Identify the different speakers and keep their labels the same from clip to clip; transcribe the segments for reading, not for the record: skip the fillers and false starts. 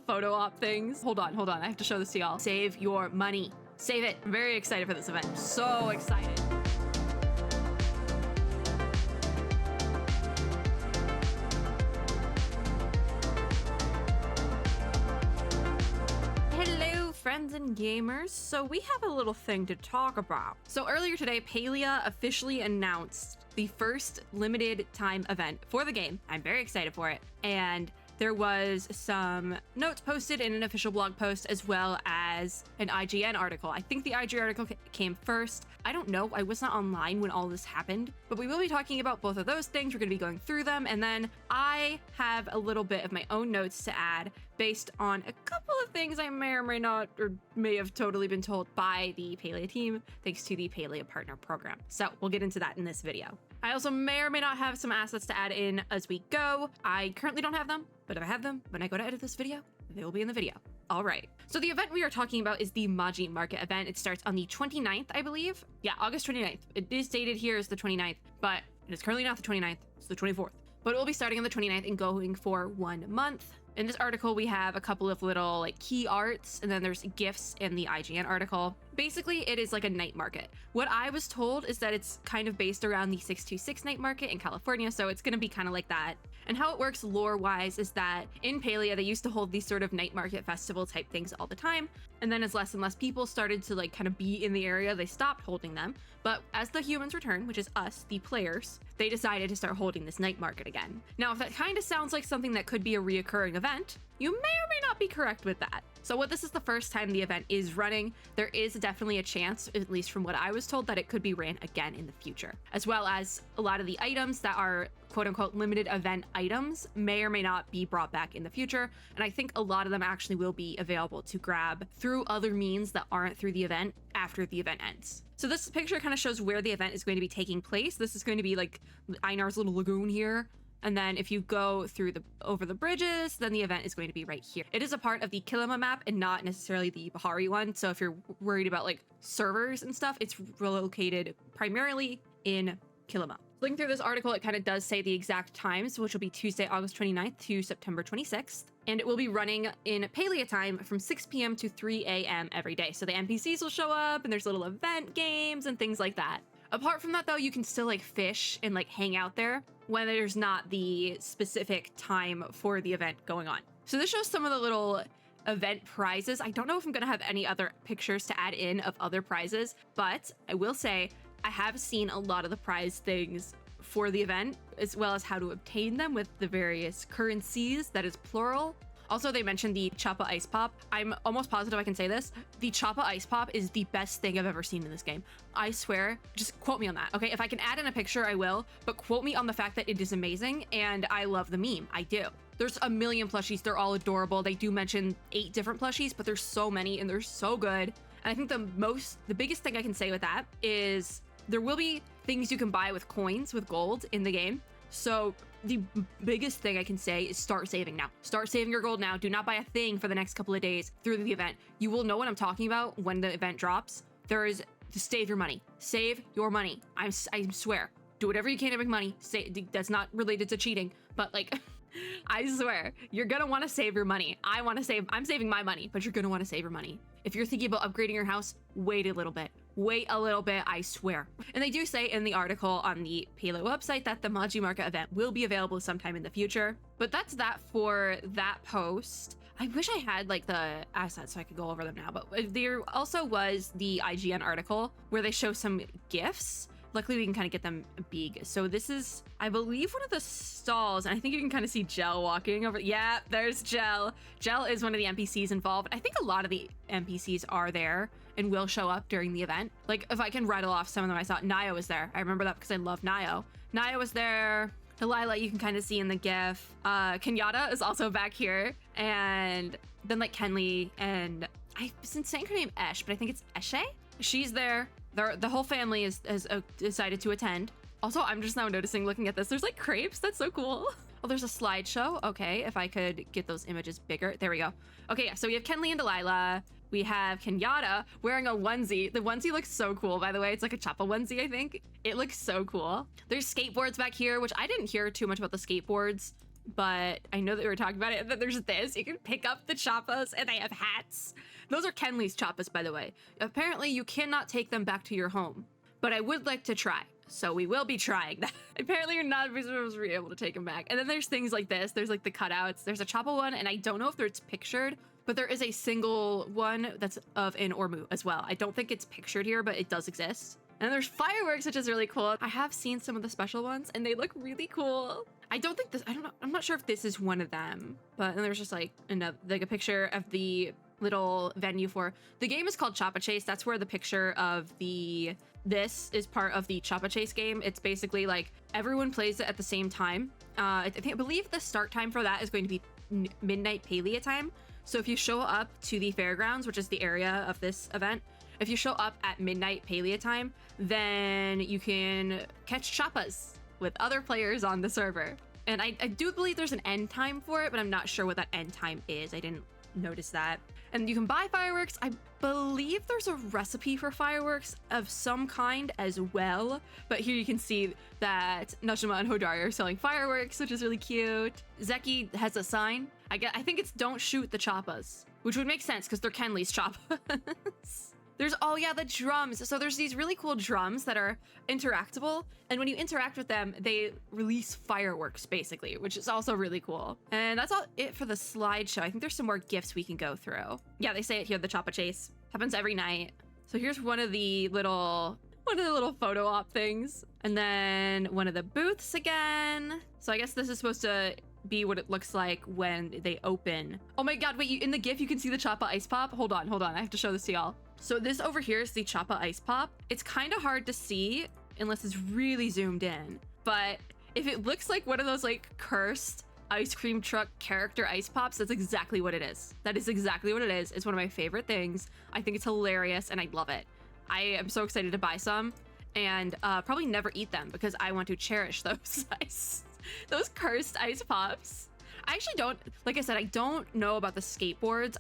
Speaker 1: photo op things. Hold on. I have to show this to y'all. Save your money. Save it. I'm very excited for this event. So excited. Friends and gamers, so we have a little thing to talk about. So earlier today, Palia officially announced the first limited time event for the game. I'm very excited for it. And there was some notes posted in an official blog post as well as an IGN article. I think the IGN article came first. I don't know. I was not online when all this happened, but we will be talking about both of those things. We're going to be going through them. And then I have a little bit of my own notes to add based on a couple of things I may or may not, or may have totally been told by the Palia team, thanks to the Palia Partner program. So we'll get into that in this video. I also may or may not have some assets to add in as we go. I currently don't have them, but if I have them, when I go to edit this video, they will be in the video. All right. So the event we are talking about is the Maji Market event. It starts on the 29th, I believe. Yeah, August 29th. It is stated here as the 29th, but it is currently not the 29th. It's the 24th. But it will be starting on the 29th and going for 1 month. In this article, we have a couple of little like key arts, and then there's gifts in the IGN article. Basically, it is like a night market. What I was told is that it's kind of based around the 626 night market in California, so it's gonna be kind of like that. And how it works lore-wise is that in Palia, they used to hold these sort of night market festival type things all the time. And then as less and less people started to like kind of be in the area, they stopped holding them. But as the humans return, which is us, the players, they decided to start holding this night market again. Now, if that kind of sounds like something that could be a reoccurring event, you may or may not be correct with that. So what this is the first time the event is running, there is definitely a chance, at least from what I was told, that it could be ran again in the future, as well as a lot of the items that are quote unquote limited event items may or may not be brought back in the future. And I think a lot of them actually will be available to grab through other means that aren't through the event after the event ends. So this picture kind of shows where the event is going to be taking place. This is going to be like Einar's little lagoon here. And then if you go through over the bridges, then the event is going to be right here. It is a part of the Kilima map and not necessarily the Bahari one. So if you're worried about like servers and stuff, it's located primarily in Kilima. Looking through this article, it kind of does say the exact times, which will be Tuesday, August 29th to September 26th. And it will be running in Palia time from 6 p.m. to 3 a.m. every day. So the NPCs will show up and there's little event games and things like that. Apart from that though, you can still like fish and like hang out there when there's not the specific time for the event going on. So this shows some of the little event prizes. I don't know if I'm gonna have any other pictures to add in of other prizes, but I will say I have seen a lot of the prize things for the event, as well as how to obtain them with the various currencies, that is plural. Also, they mentioned the Choppa Ice Pop. I'm almost positive I can say this. The Choppa Ice Pop is the best thing I've ever seen in this game. I swear, just quote me on that, okay? If I can add in a picture, I will, but quote me on the fact that it is amazing, and I love the meme, I do. There's a million plushies, they're all adorable. They do mention 8 different plushies, but there's so many, and they're so good. And I think the biggest thing I can say with that is there will be things you can buy with coins, with gold in the game. So the biggest thing I can say is start saving now. Start saving your gold now. Do not buy a thing for the next couple of days through the event. You will know what I'm talking about when the event drops. There is to save your money. Save your money. I swear. Do whatever you can to make money. That's not related to cheating, but like, I swear, you're gonna want to save your money. I'm saving my money, but you're gonna want to save your money. If you're thinking about upgrading your house, wait a little bit. Wait a little bit, I swear. And they do say in the article on the Palia website that the Maji Market event will be available sometime in the future. But that's that for that post. I wish I had like the assets so I could go over them now, but there also was the IGN article where they show some gifts. Luckily, we can kind of get them big. So this is, I believe, one of the stalls, and I think you can kind of see Gel walking over. Yeah, there's Gel. Gel is one of the NPCs involved. I think a lot of the NPCs are there and will show up during the event. Like, if I can rattle off some of them, I saw Nio was there. I remember that because I love Nio. Nio was there. Delilah, you can kind of see in the GIF. Kenyatta is also back here. And then like Kenley, and I've been saying her name Esh, but I think it's Eshe. She's there. The whole family has decided to attend. Also, I'm just now noticing, looking at this, there's like crepes. That's so cool. Oh, there's a slideshow. Okay, if I could get those images bigger. There we go. Okay, yeah, so we have Kenley and Delilah. We have Kenyatta wearing a onesie. The onesie looks so cool, by the way. It's like a Choppa onesie, I think. It looks so cool. There's skateboards back here, which I didn't hear too much about the skateboards but I know that we were talking about it, and then there's this. You can pick up the choppas, and they have hats. Those are Kenley's choppas, by the way. Apparently, you cannot take them back to your home, but I would like to try. So we will be trying that. Apparently you're not supposed to be able to take them back. And then there's things like this. There's like the cutouts. There's a choppa one, and I don't know if it's pictured, but there is a single one that's of an Ormu as well. I don't think it's pictured here, but it does exist. And there's fireworks, which is really cool. I have seen some of the special ones, and they look really cool. I don't know. I'm not sure if this is one of them, but then there's just like a picture of the little venue for the game is called Choppa Chase. That's where the picture of this is part of the Choppa Chase game. It's basically like everyone plays it at the same time. I believe the start time for that is going to be midnight Palia time. So if you show up to the fairgrounds, which is the area of this event, if you show up at midnight Palia time, then you can catch choppas with other players on the server. And I do believe there's an end time for it, but I'm not sure what that end time is. I didn't notice that. And you can buy fireworks. I believe there's a recipe for fireworks of some kind as well. But here you can see that Nashima and Hodari are selling fireworks, which is really cute. Zeki has a sign. I think it's don't shoot the choppas, which would make sense because they're Kenley's choppas. There's, oh yeah, the drums. So there's these really cool drums that are interactable. And when you interact with them, they release fireworks basically, which is also really cool. And that's all it for the slideshow. I think there's some more gifts we can go through. Yeah, they say it here, the Choppa Chase. Happens every night. So here's one of the little photo op things. And then one of the booths again. So I guess this is supposed to be what it looks like when they open. Oh my God, wait, in the GIF, you can see the Choppa Ice Pop. Hold on. I have to show this to y'all. So this over here is the Choppa Ice Pop. It's kind of hard to see unless it's really zoomed in. But if it looks like one of those like cursed ice cream truck character ice pops, that's exactly what it is. That is exactly what it is. It's one of my favorite things. I think it's hilarious and I love it. I am so excited to buy some and probably never eat them because I want to cherish those cursed ice pops. I actually don't, like I said, I don't know about the skateboards.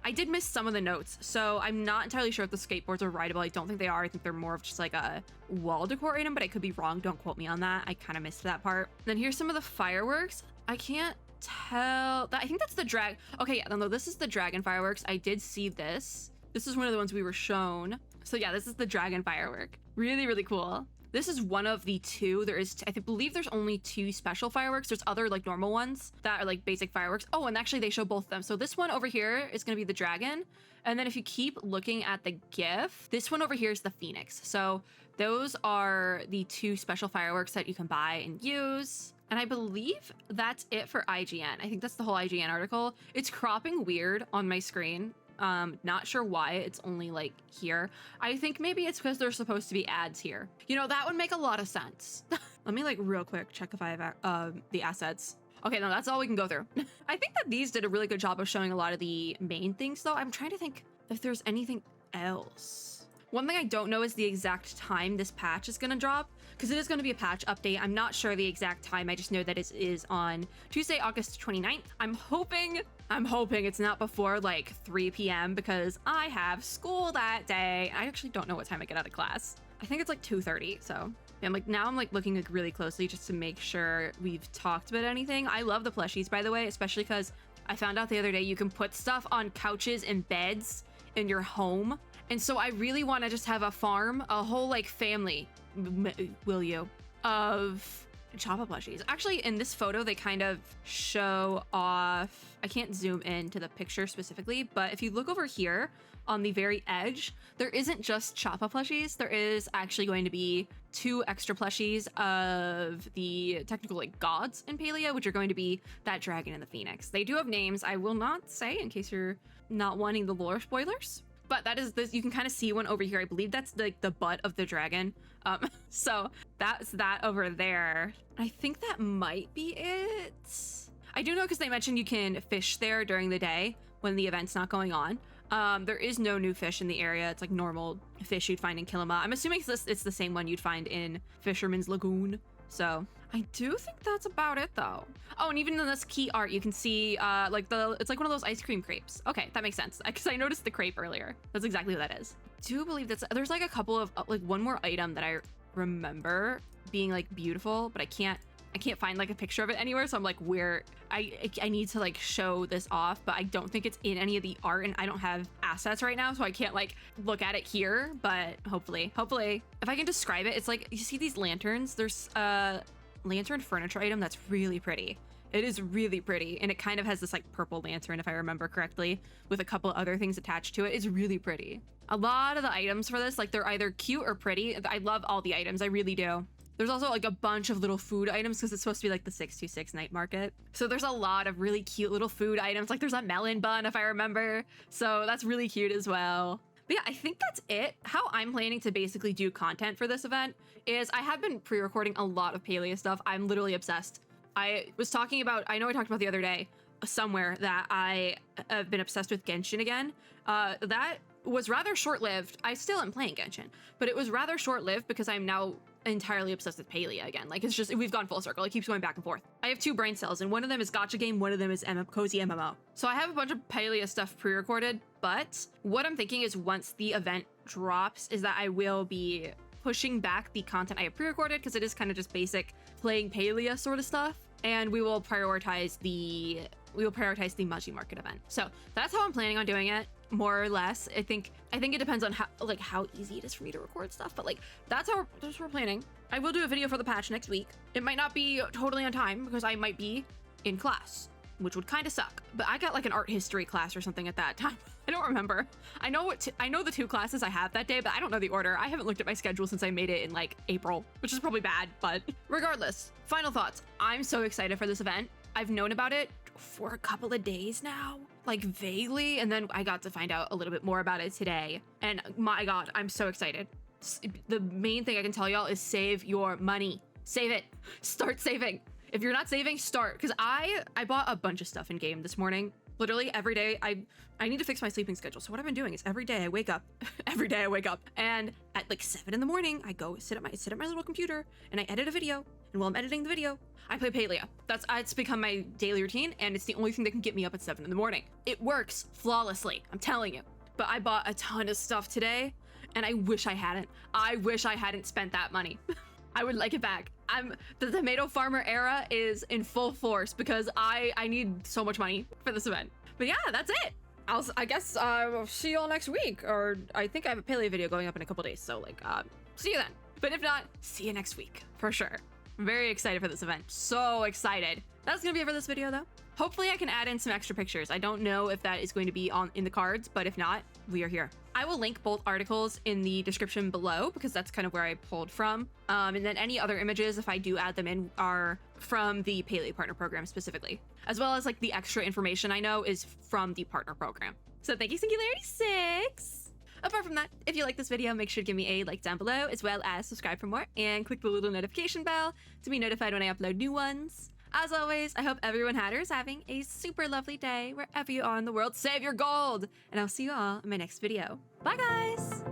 Speaker 1: I did miss some of the notes, so I'm not entirely sure if the skateboards are rideable. I don't think they are. I think they're more of just like a wall decor item, but I could be wrong. Don't quote me on that. I kind of missed that part. Then here's some of the fireworks. I can't tell. I think that's the drag. Okay, yeah, no, this is the dragon fireworks. I did see this. This is one of the ones we were shown. So yeah, this is the dragon firework. Really, really cool. This is one of the two. I believe there's only 2 special fireworks. There's other like normal ones that are like basic fireworks. Oh, and actually they show both of them. So this one over here is going to be the dragon. And then if you keep looking at the GIF, this one over here is the phoenix. So those are the 2 special fireworks that you can buy and use. And I believe that's it for IGN. I think that's the whole IGN article. It's cropping weird on my screen. Not sure why it's only like here. I think maybe it's because there's supposed to be ads here. You know, that would make a lot of sense. Let me like real quick check if I have the assets. Okay, no, that's all we can go through. I think that these did a really good job of showing a lot of the main things though. I'm trying to think if there's anything else. One thing I don't know is the exact time this patch is gonna drop, because it is gonna be a patch update. I'm not sure the exact time. I just know that it is on Tuesday, August 29th. I'm hoping it's not before like 3 p.m. because I have school that day. I actually don't know what time I get out of class. I think it's like 2:30, so yeah, I'm like looking like really closely just to make sure we've talked about anything. I love the plushies, by the way, especially because I found out the other day you can put stuff on couches and beds in your home. And so I really want to just have a farm, a whole like family, will you, of Choppa plushies. Actually, in this photo, they kind of show off, I can't zoom in to the picture specifically, but if you look over here on the very edge, there isn't just Choppa plushies. There is actually going to be 2 extra plushies of the technical like gods in Palia, which are going to be that dragon and the phoenix. They do have names. I will not say in case you're not wanting the lore spoilers. But that is this, you can kind of see one over here. I believe that's like the butt of the dragon. So that's that over there. I think that might be it. I do know because they mentioned you can fish there during the day when the event's not going on. There is no new fish in the area. It's like normal fish you'd find in Kilima. I'm assuming it's the same one you'd find in Fisherman's Lagoon. So I do think that's about it though. Oh, and even in this key art, you can see it's like one of those ice cream crepes. Okay, that makes sense because I noticed the crepe earlier. That's exactly what that is. I do believe there's like a couple of like one more item that I remember being like beautiful, but I can't I can't find like a picture of it anywhere, so I'm like, where I need to like show this off, but I don't think it's in any of the art, and I don't have assets right now, so I can't like look at it here. But hopefully if I can describe it, it's like, you see these lanterns, there's a lantern furniture item that's really pretty. It is really pretty, and it kind of has this like purple lantern, if I remember correctly, with a couple other things attached to it. It's really pretty. A lot of the items for this, like, they're either cute or pretty. I love all the items, I really do. There's also like a bunch of little food items because it's supposed to be like the 626 night market. So there's a lot of really cute little food items. Like there's a melon bun, if I remember. So that's really cute as well. But yeah, I think that's it. How I'm planning to basically do content for this event is I have been pre-recording a lot of Palia stuff. I'm literally obsessed. I was talking about, I know I talked about the other day somewhere that I have been obsessed with Genshin again. That was rather short-lived. I still am playing Genshin, but it was rather short-lived because I'm now entirely obsessed with Palia again. Like, it's just, we've gone full circle. It keeps going back and forth. I have 2 brain cells, and one of them is gacha game, one of them is cozy MMO. So I have a bunch of Palia stuff pre-recorded, but what I'm thinking is once the event drops is that I will be pushing back the content I have pre-recorded because it is kind of just basic playing Palia sort of stuff, and we will prioritize the Maji Market event. So that's how I'm planning on doing it, more or less. I think it depends on how easy it is for me to record stuff, but like that's what we're planning. I will do a video for the patch next week. It might not be totally on time because I might be in class, which would kind of suck. But I got like an art history class or something at that time. I don't remember. I know the 2 classes I have that day, but I don't know the order. I haven't looked at my schedule since I made it in like April, which is probably bad, but regardless. Final thoughts. I'm so excited for this event. I've known about it for a couple of days now, like vaguely, and then I got to find out a little bit more about it today. And my God, I'm so excited. The main thing I can tell y'all is save your money. Save it. Start saving. If you're not saving, start. Because I bought a bunch of stuff in game this morning. Literally every day. I need to fix my sleeping schedule. So what I've been doing is every day I wake up, and at like 7 in the morning, I go sit at my little computer and I edit a video. And while I'm editing the video, I play Palia. It's become my daily routine, and it's the only thing that can get me up at 7 in the morning. It works flawlessly, I'm telling you. But I bought a ton of stuff today, and I wish I hadn't. I wish I hadn't spent that money. I would like it back. The tomato farmer era is in full force because I need so much money for this event. But yeah, that's it. I guess I'll see you all next week, or I think I have a Palia video going up in a couple days, so like see you then. But if not, see you next week for sure. I'm very excited for this event. So excited. That's gonna be it for this video though. Hopefully I can add in some extra pictures. I don't know if that is going to be in the cards, but if not, we are here. I will link both articles in the description below because that's kind of where I pulled from. And then any other images, if I do add them in, are from the Palia Partner program specifically, as well as like the extra information I know is from the partner program. So thank you, Singularity6. Apart from that, if you like this video, make sure to give me a like down below, as well as subscribe for more and click the little notification bell to be notified when I upload new ones. As always, I hope everyone had or is having a super lovely day wherever you are in the world. Save your gold! And I'll see you all in my next video. Bye, guys!